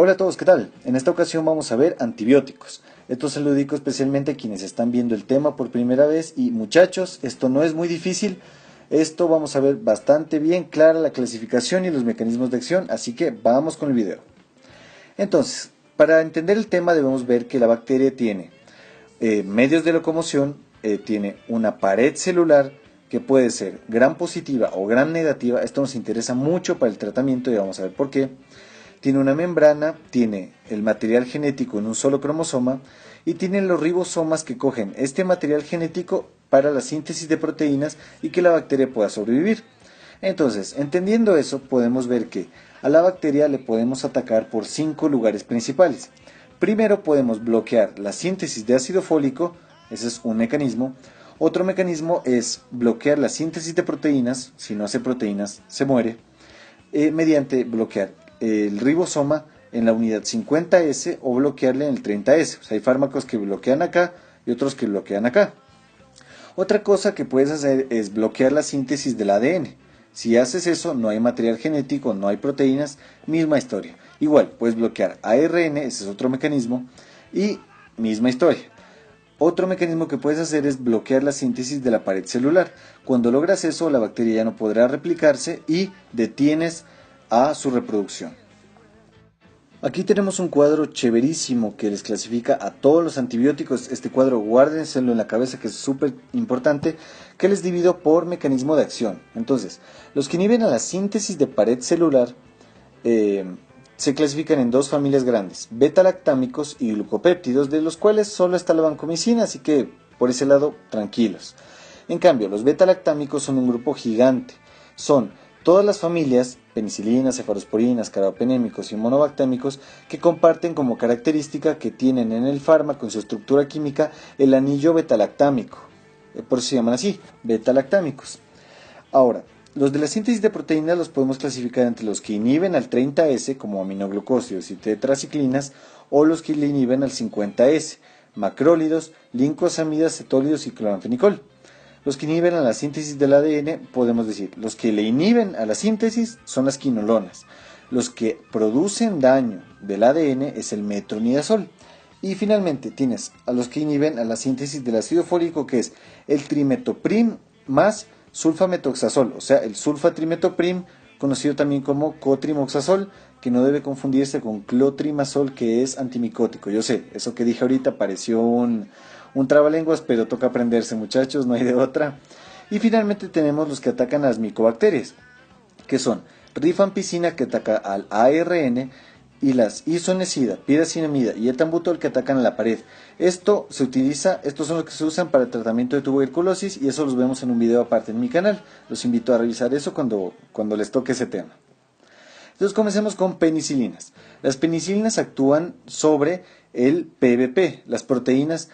Hola a todos, ¿qué tal? En esta ocasión vamos a ver antibióticos. Esto se lo dedico especialmente a quienes están viendo el tema por primera vez y muchachos, esto no es muy difícil. Esto vamos a ver bastante bien clara la clasificación y los mecanismos de acción, así que vamos con el video. Entonces, para entender el tema debemos ver que la bacteria tiene medios de locomoción, tiene una pared celular que puede ser gram positiva o gram negativa. Esto nos interesa mucho para el tratamiento y vamos a ver por qué. Tiene una membrana, tiene el material genético en un solo cromosoma y tiene los ribosomas que cogen este material genético para la síntesis de proteínas y que la bacteria pueda sobrevivir. Entonces, entendiendo eso, podemos ver que a la bacteria le podemos atacar por 5 lugares principales. Primero podemos bloquear la síntesis de ácido fólico, ese es un mecanismo. Otro mecanismo es bloquear la síntesis de proteínas, si no hace proteínas se muere, mediante bloquear el ribosoma en la unidad 50S o bloquearle en el 30S. O sea, hay fármacos que bloquean acá y otros que bloquean acá. Otra cosa que puedes hacer es bloquear la síntesis del ADN. Si haces eso, no hay material genético, no hay proteínas, misma historia. Igual, puedes bloquear ARN, ese es otro mecanismo, y misma historia. Otro mecanismo que puedes hacer es bloquear la síntesis de la pared celular. Cuando logras eso, la bacteria ya no podrá replicarse y detienes a su reproducción. Aquí tenemos un cuadro chéverísimo que les clasifica a todos los antibióticos. Este cuadro guárdenselo en la cabeza, que es súper importante, que les divido por mecanismo de acción. Entonces, los que inhiben a la síntesis de pared celular se clasifican en dos familias grandes, beta-lactámicos y glucopéptidos, de los cuales solo está la vancomicina, así que por ese lado tranquilos. En cambio, los beta-lactámicos son un grupo gigante. Son todas las familias, penicilinas, cefalosporinas, carbapenémicos y monobactámicos, que comparten como característica que tienen en el fármaco, en su estructura química, el anillo beta-lactámico. Por eso se llaman así, beta-lactámicos. Ahora, los de la síntesis de proteínas los podemos clasificar entre los que inhiben al 30S, como aminoglucósidos y tetraciclinas, o los que le inhiben al 50S, macrólidos, lincosamidas, cetólidos y cloranfenicol. Los que inhiben a la síntesis del ADN, podemos decir, los que le inhiben a la síntesis son las quinolonas. Los que producen daño del ADN es el metronidazol. Y finalmente tienes a los que inhiben a la síntesis del ácido fólico, que es el trimetoprim más sulfametoxazol, o sea, el sulfatrimetoprym, conocido también como cotrimoxazol, que no debe confundirse con clotrimazol, que es antimicótico. Yo sé, eso que dije ahorita pareció un trabalenguas, pero toca aprenderse, muchachos, no hay de otra. Y finalmente tenemos los que atacan a las micobacterias, que son rifampicina, que ataca al ARN, y las isoniazida, piracinamida y etambutol, que atacan a la pared. Estos son los que se usan para el tratamiento de tuberculosis, y eso los vemos en un video aparte en mi canal. Los invito a revisar eso cuando les toque ese tema. Entonces comencemos con penicilinas. Las penicilinas actúan sobre el PBP, las proteínas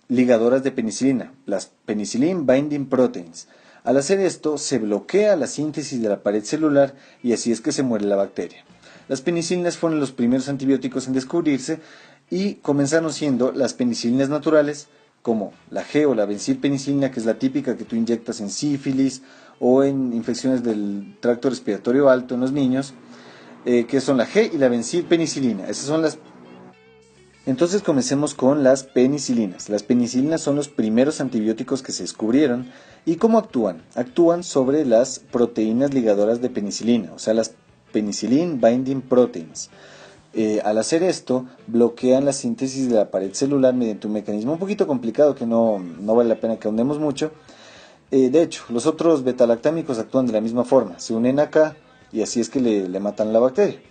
ligadoras de penicilina, las penicillin binding proteins. Al hacer esto, se bloquea la síntesis de la pared celular y así es que se muere la bacteria. Las penicilinas fueron los primeros antibióticos en descubrirse y comenzaron siendo las penicilinas naturales, como la G o la bencilpenicilina, que es la típica que tú inyectas en sífilis o en infecciones del tracto respiratorio alto en los niños, que son la G y la bencilpenicilina. Esas son las. Entonces comencemos con las penicilinas. Las penicilinas son los primeros antibióticos que se descubrieron. ¿Y cómo actúan? Actúan sobre las proteínas ligadoras de penicilina, o sea, las penicillin binding proteins. Al hacer esto, bloquean la síntesis de la pared celular mediante un mecanismo un poquito complicado que no vale la pena que ahondemos mucho. De hecho, los otros betalactámicos actúan de la misma forma, se unen acá y así es que le matan la bacteria.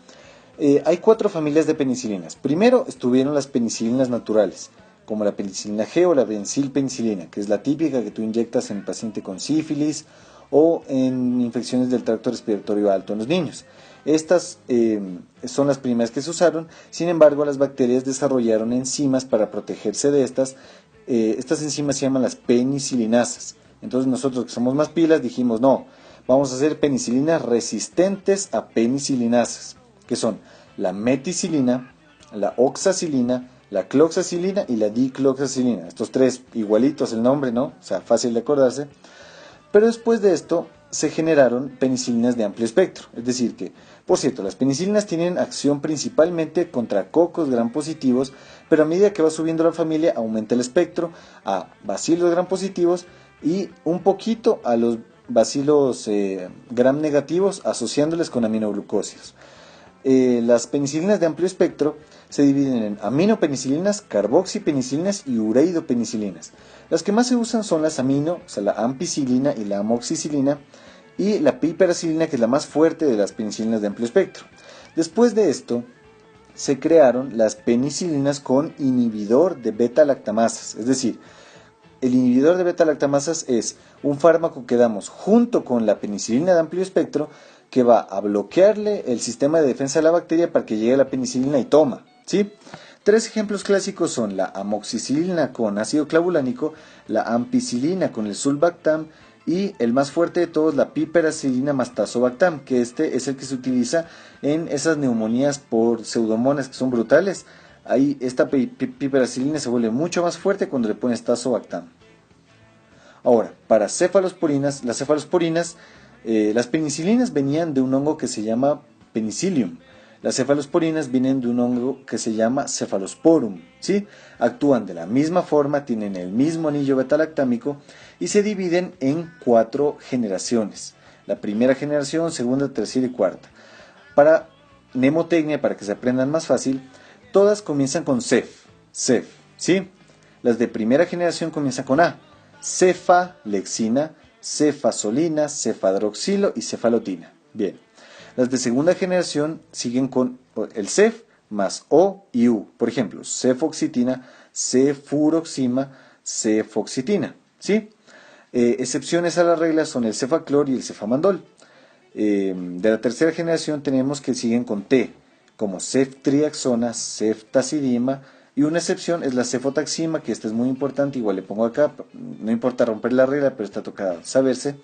Hay 4 familias de penicilinas. Primero estuvieron las penicilinas naturales, como la penicilina G o la bencilpenicilina, que es la típica que tú inyectas en el paciente con sífilis o en infecciones del tracto respiratorio alto en los niños. Estas son las primeras que se usaron. Sin embargo, las bacterias desarrollaron enzimas para protegerse de estas. Estas enzimas se llaman las penicilinasas. Entonces nosotros, que somos más pilas, dijimos no, vamos a hacer penicilinas resistentes a penicilinasas, que son la meticilina, la oxacilina, la cloxacilina y la dicloxacilina. Estos 3 igualitos el nombre, ¿no? O sea, fácil de acordarse. Pero después de esto se generaron penicilinas de amplio espectro. Es decir que, por cierto, las penicilinas tienen acción principalmente contra cocos gram positivos, pero a medida que va subiendo la familia aumenta el espectro a bacilos gram positivos y un poquito a los bacilos gram negativos, asociándoles con aminoglucósidos. Las penicilinas de amplio espectro se dividen en aminopenicilinas, carboxipenicilinas y ureidopenicilinas. Las que más se usan son las amino, o sea, la ampicilina y la amoxicilina, y la piperacilina, que es la más fuerte de las penicilinas de amplio espectro. Después de esto, se crearon las penicilinas con inhibidor de beta-lactamasas, es decir, el inhibidor de beta-lactamasas es un fármaco que damos junto con la penicilina de amplio espectro que va a bloquearle el sistema de defensa de la bacteria para que llegue a la penicilina y toma, ¿sí? 3 ejemplos clásicos son la amoxicilina con ácido clavulánico, la ampicilina con el sulbactam y el más fuerte de todos, la piperacilina más tazobactam, que este es el que se utiliza en esas neumonías por pseudomonas que son brutales. Ahí esta piperacilina se vuelve mucho más fuerte cuando le pones tazobactam. Ahora, para cefalosporinas, las penicilinas venían de un hongo que se llama Penicillium. Las cefalosporinas vienen de un hongo que se llama Cephalosporum, ¿sí? Actúan de la misma forma, tienen el mismo anillo beta-lactámico y se dividen en 4 generaciones. La primera generación, segunda, tercera y cuarta. Para mnemotecnia, para que se aprendan más fácil, todas comienzan con cef, ¿sí? Las de primera generación comienzan con A, cefalexina, cefasolina, cefadroxilo y cefalotina. Bien. Las de segunda generación siguen con el cef más O y U. Por ejemplo, cefoxitina, cefuroxima, cefoxitina. ¿Sí? Excepciones a la regla son el cefaclor y el cefamandol. De la tercera generación tenemos que siguen con T, como ceftriaxona, ceftazidima, y una excepción es la cefotaxima, que esta es muy importante, igual le pongo acá, no importa romper la regla, pero está tocada saberse.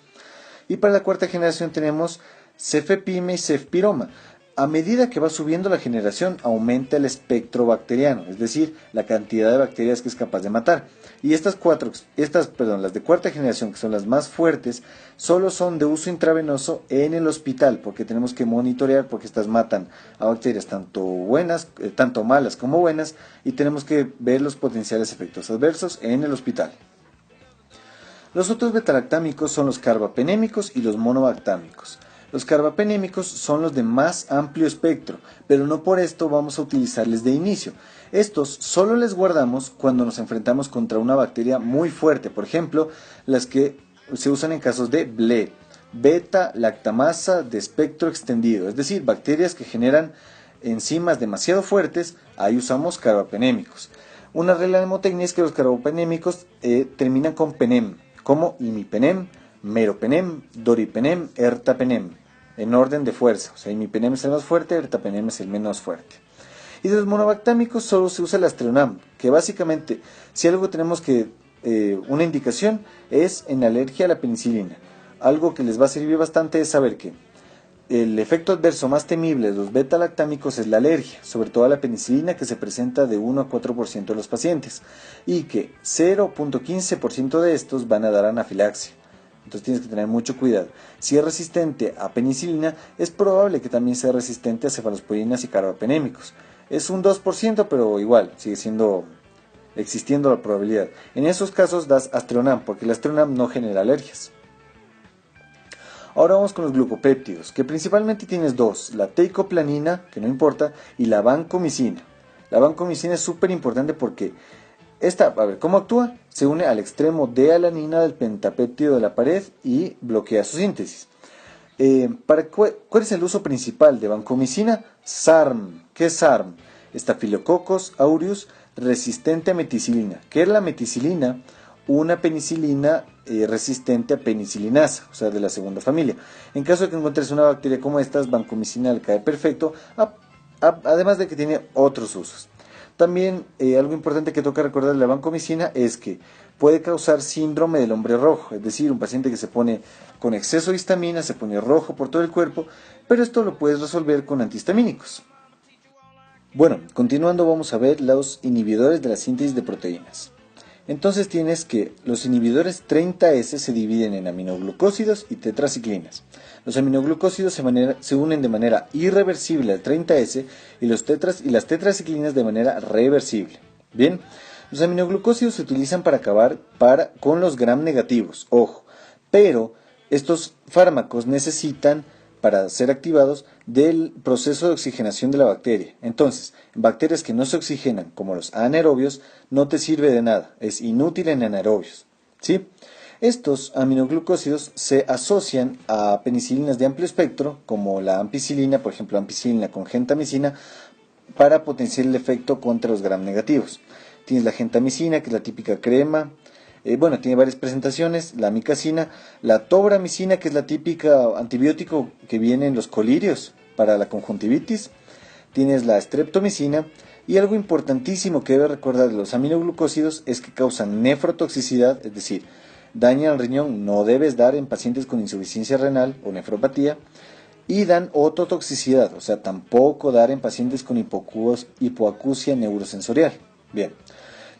Y para la cuarta generación tenemos cefepime y cefpiroma. A medida que va subiendo la generación, aumenta el espectro bacteriano, es decir, la cantidad de bacterias que es capaz de matar. Y las de cuarta generación, que son las más fuertes, solo son de uso intravenoso en el hospital, porque tenemos que monitorear, porque estas matan a bacterias tanto malas como buenas, y tenemos que ver los potenciales efectos adversos en el hospital. Los otros betalactámicos son los carbapenémicos y los monobactámicos. Los carbapenémicos son los de más amplio espectro, pero no por esto vamos a utilizarles de inicio. Estos solo les guardamos cuando nos enfrentamos contra una bacteria muy fuerte, por ejemplo, las que se usan en casos de BLE, beta-lactamasa de espectro extendido, es decir, bacterias que generan enzimas demasiado fuertes, ahí usamos carbapenémicos. Una regla de mnemotecnia es que los carbapenémicos terminan con penem, como imipenem, meropenem, doripenem, ertapenem, en orden de fuerza. O sea, imipenem es el más fuerte, ertapenem es el menos fuerte. Y de los monobactámicos solo se usa el astreonam, que básicamente, si algo tenemos que, una indicación es en alergia a la penicilina. Algo que les va a servir bastante es saber que el efecto adverso más temible de los beta-lactámicos es la alergia, sobre todo a la penicilina, que se presenta de 1 a 4% de los pacientes, y que 0.15% de estos van a dar anafilaxia. Entonces tienes que tener mucho cuidado. Si es resistente a penicilina, es probable que también sea resistente a cefalosporinas y carbapenémicos. Es un 2%, pero igual, sigue existiendo la probabilidad. En esos casos das astreonam, porque el astreonam no genera alergias. Ahora vamos con los glucopéptidos, que principalmente tienes dos, la teicoplanina, que no importa, y la vancomicina. La vancomicina es súper importante porque ¿cómo actúa? Se une al extremo de alanina del pentapéptido de la pared y bloquea su síntesis. ¿Cuál es el uso principal de vancomicina? SARM. ¿Qué es SARM? Staphylococcus aureus resistente a meticilina. ¿Qué es la meticilina? Una penicilina resistente a penicilinasa, o sea, de la segunda familia. En caso de que encuentres una bacteria como estas, vancomicina le cae perfecto, además de que tiene otros usos. También algo importante que toca recordar de la vancomicina es que puede causar síndrome del hombre rojo, es decir, un paciente que se pone con exceso de histamina, se pone rojo por todo el cuerpo, pero esto lo puedes resolver con antihistamínicos. Bueno, continuando vamos a ver los inhibidores de la síntesis de proteínas. Entonces tienes que los inhibidores 30S se dividen en aminoglucósidos y tetraciclinas. Los aminoglucósidos se unen de manera irreversible al 30S y las tetraciclinas de manera reversible. Bien, los aminoglucósidos se utilizan para acabar con los gram negativos, ojo, pero estos fármacos necesitan, para ser activados, del proceso de oxigenación de la bacteria. Entonces, en bacterias que no se oxigenan, como los anaerobios, no te sirve de nada, es inútil en anaerobios, ¿sí? Estos aminoglucósidos se asocian a penicilinas de amplio espectro, como la ampicilina, por ejemplo, ampicilina con gentamicina, para potenciar el efecto contra los gram negativos. Tienes la gentamicina, que es la típica crema, tiene varias presentaciones, la amicacina, la tobramicina, que es la típica antibiótico que viene en los colirios para la conjuntivitis, tienes la streptomicina, y algo importantísimo que debes recordar de los aminoglucósidos es que causan nefrotoxicidad, es decir, dañan al riñón, no debes dar en pacientes con insuficiencia renal o nefropatía, y dan ototoxicidad, o sea, tampoco dar en pacientes con hipoacusia neurosensorial. Bien,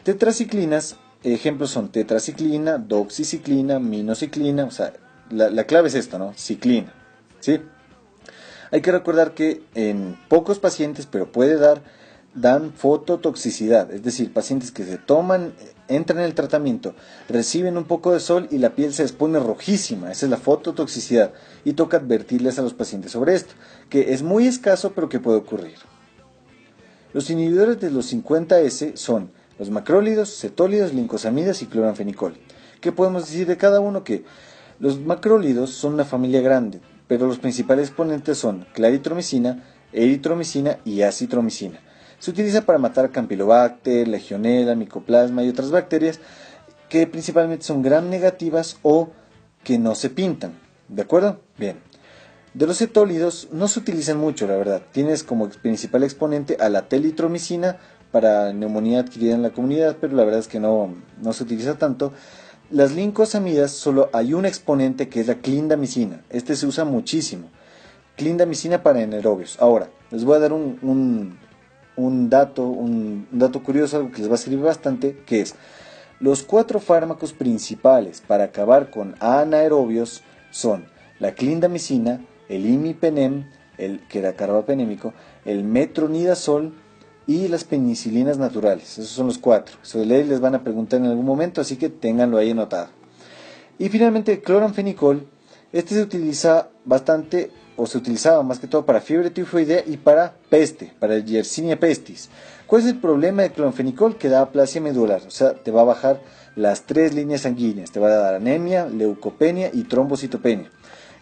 tetraciclinas, ejemplos son tetraciclina, doxiciclina, minociclina, o sea, la clave es esto, ¿no? Ciclina, ¿sí? Hay que recordar que en pocos pacientes, pero dan fototoxicidad, es decir, pacientes que entran en el tratamiento, reciben un poco de sol y la piel se les pone rojísima, esa es la fototoxicidad, y toca advertirles a los pacientes sobre esto, que es muy escaso pero que puede ocurrir. Los inhibidores de los 50S son los macrólidos, cetólidos, lincosamidas y cloranfenicol. ¿Qué podemos decir de cada uno? Que los macrólidos son una familia grande, pero los principales exponentes son claritromicina, eritromicina y acitromicina. Se utiliza para matar Campylobacter, Legionella, Mycoplasma y otras bacterias que principalmente son gram negativas o que no se pintan. ¿De acuerdo? Bien. De los cetólidos no se utilizan mucho, la verdad. Tienes como principal exponente a la telitromicina para neumonía adquirida en la comunidad, pero la verdad es que no se utiliza tanto. Las lincosamidas solo hay un exponente que es la clindamicina. Este se usa muchísimo. Clindamicina para anaerobios. Ahora, les voy a dar un dato curioso, algo que les va a servir bastante, que es los 4 fármacos principales para acabar con anaerobios son la clindamicina, el imipenem, que era carbapenémico, el metronidazol y las penicilinas naturales. Esos son los 4. Eso de ley les van a preguntar en algún momento, así que ténganlo ahí anotado. Y finalmente el cloranfenicol. Este se utiliza bastante, o se utilizaba más que todo para fiebre tifoidea y para peste, para el Yersinia pestis. ¿Cuál es el problema del cloranfenicol? Que da aplasia medular, o sea, te va a bajar las 3 líneas sanguíneas, te va a dar anemia, leucopenia y trombocitopenia.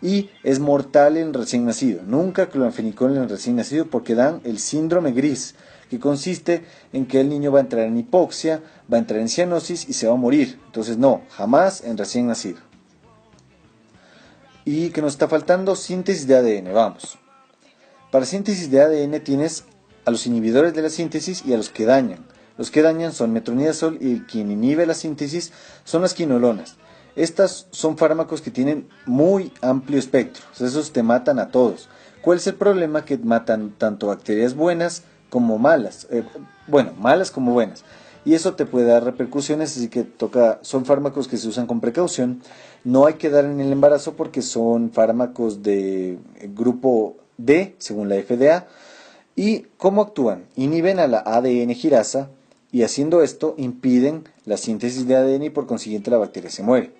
Y es mortal en recién nacido. Nunca cloranfenicol en recién nacido porque dan el síndrome gris, que consiste en que el niño va a entrar en hipoxia, va a entrar en cianosis y se va a morir. Entonces no, jamás en recién nacido. Y que nos está faltando síntesis de ADN, vamos. Para síntesis de ADN tienes a los inhibidores de la síntesis y a los que dañan. Los que dañan son metronidazol y quien inhibe la síntesis son las quinolonas. Estas son fármacos que tienen muy amplio espectro, o sea, esos te matan a todos. ¿Cuál es el problema? Que matan tanto bacterias buenas como malas, malas como buenas. Y eso te puede dar repercusiones, así que son fármacos que se usan con precaución. No hay que dar en el embarazo porque son fármacos de grupo D, según la FDA. ¿Y cómo actúan? Inhiben a la ADN girasa y haciendo esto impiden la síntesis de ADN y por consiguiente la bacteria se muere.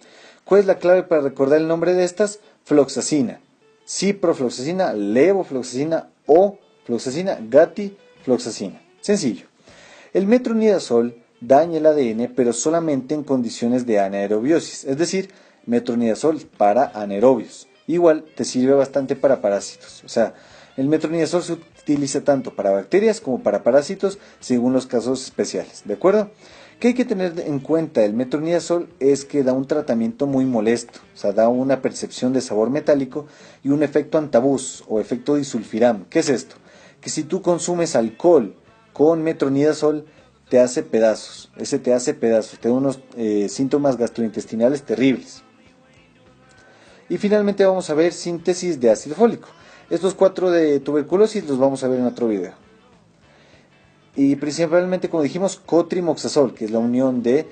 ¿Cuál es la clave para recordar el nombre de estas? Floxacina, ciprofloxacina, levofloxacina o floxacina, gatifloxacina. Sencillo. El metronidazol daña el ADN, pero solamente en condiciones de anaerobiosis, es decir, metronidazol para anaerobios. Igual te sirve bastante para parásitos. O sea, el metronidazol se utiliza tanto para bacterias como para parásitos según los casos especiales. ¿De acuerdo? ¿Qué hay que tener en cuenta? El metronidazol es que da un tratamiento muy molesto. O sea, da una percepción de sabor metálico y un efecto antabús o efecto disulfiram. ¿Qué es esto? Que si tú consumes alcohol con metronidazol te hace pedazos. Ese te hace pedazos. Te da unos síntomas gastrointestinales terribles. Y finalmente vamos a ver síntesis de ácido fólico. Estos 4 de tuberculosis los vamos a ver en otro video. Y principalmente, como dijimos, cotrimoxazol, que es la unión de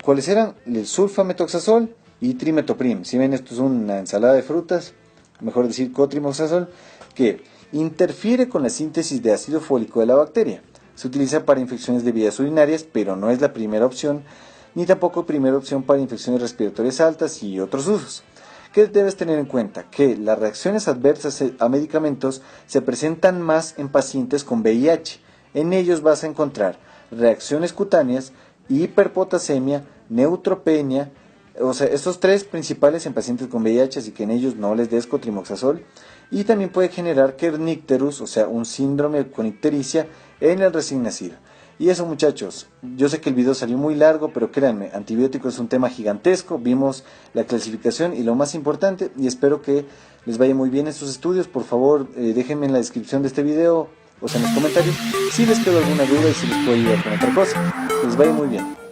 ¿Cuáles eran? El sulfametoxazol y trimetoprim. Si ven, esto es una ensalada de frutas, mejor decir cotrimoxazol, que interfiere con la síntesis de ácido fólico de la bacteria. Se utiliza para infecciones de vías urinarias, pero no es la primera opción, ni tampoco primera opción para infecciones respiratorias altas y otros usos. ¿Qué debes tener en cuenta? Que las reacciones adversas a medicamentos se presentan más en pacientes con VIH. En ellos vas a encontrar reacciones cutáneas, hiperpotasemia, neutropenia, o sea, estos tres principales en pacientes con VIH, así que en ellos no les des cotrimoxazol. Y también puede generar kernicterus, o sea, un síndrome con ictericia en el recién nacido. Y eso, muchachos, yo sé que el video salió muy largo, pero créanme, antibióticos es un tema gigantesco. Vimos la clasificación y lo más importante, y espero que les vaya muy bien en sus estudios. Por favor, déjenme en la descripción de este video, o sea, en los comentarios, si les quedó alguna duda y si les puedo ayudar con otra cosa. Que les vaya muy bien.